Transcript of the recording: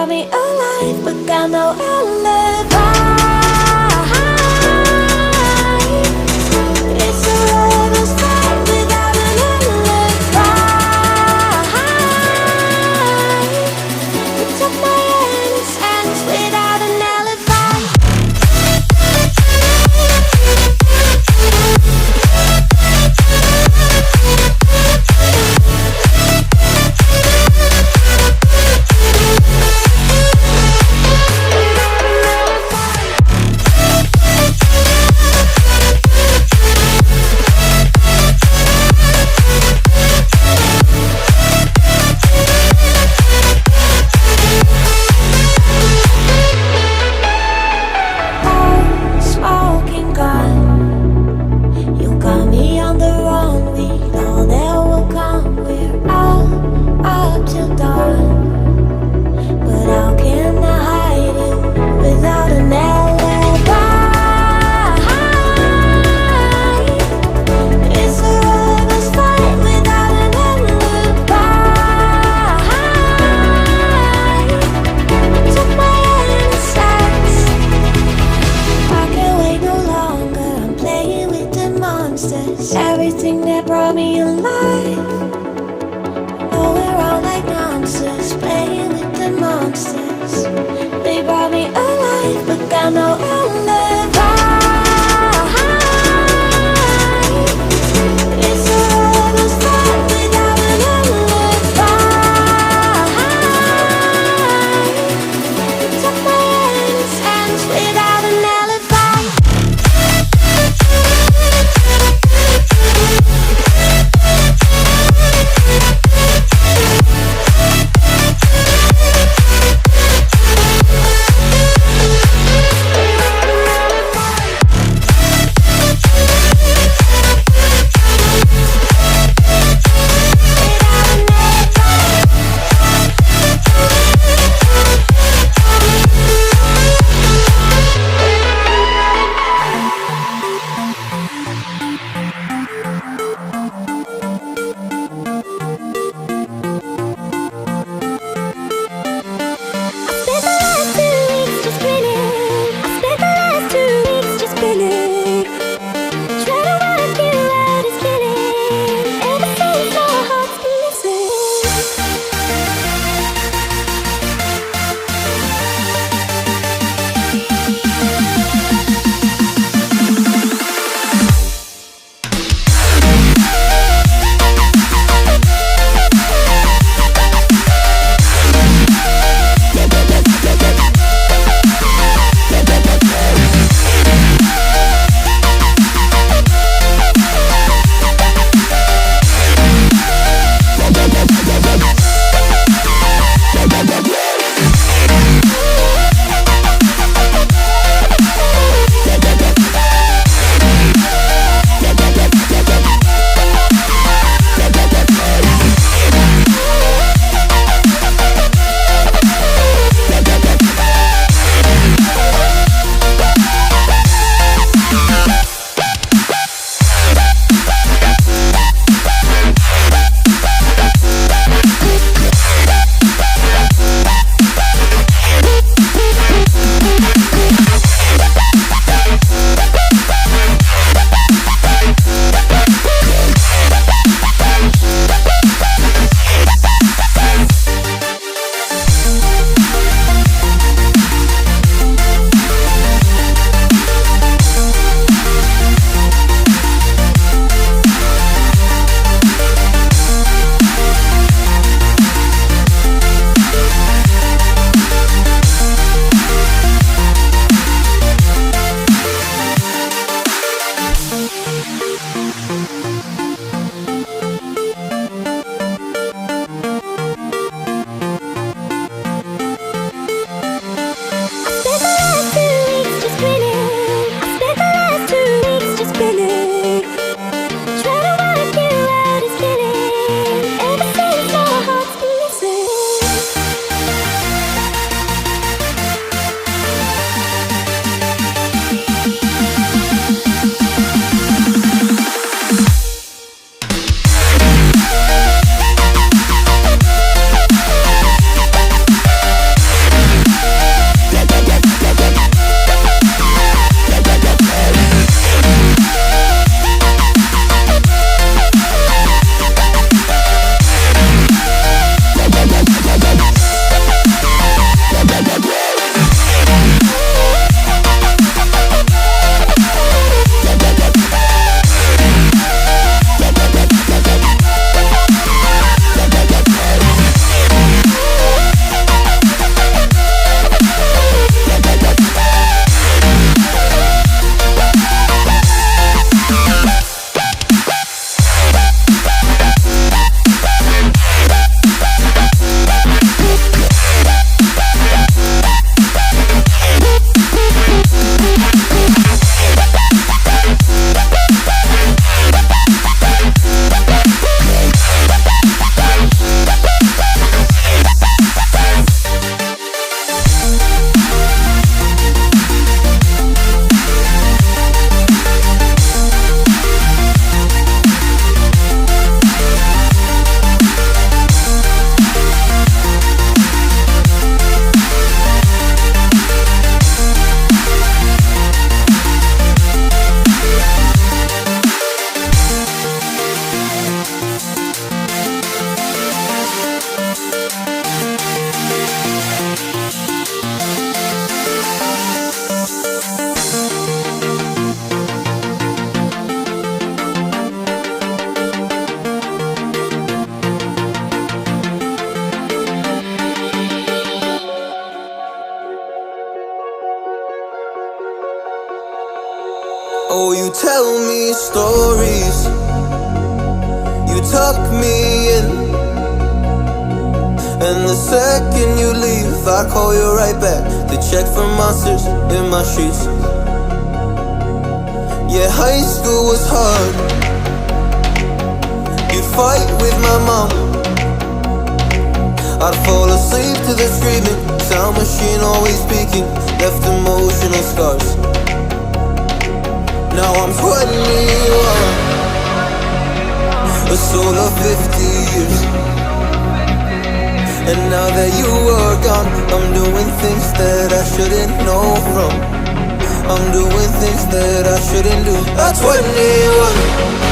brought me alive, but got no alibi. It's a lover's fight without an alibi. You took my innocence without an alibi. Everything that brought me alive. Oh, we're all like monsters, playing with the monsters. They brought me alive, but got no alibi. It's a lover's fight without an alibi. You took my innocence without an alibi. Oh, you tell me stories, you tuck me in, and the second you leave I call you right back to check for monsters in my sheets. Yeah, high school was hard. You'd fight with my mom, I'd fall asleep to the screaming, sound machine always speaking, left emotional scars. Now I'm 21, a soul of 50 years. And now that you are gone, I'm doing things that I shouldn't know from. I'm doing things that I shouldn't do. At 21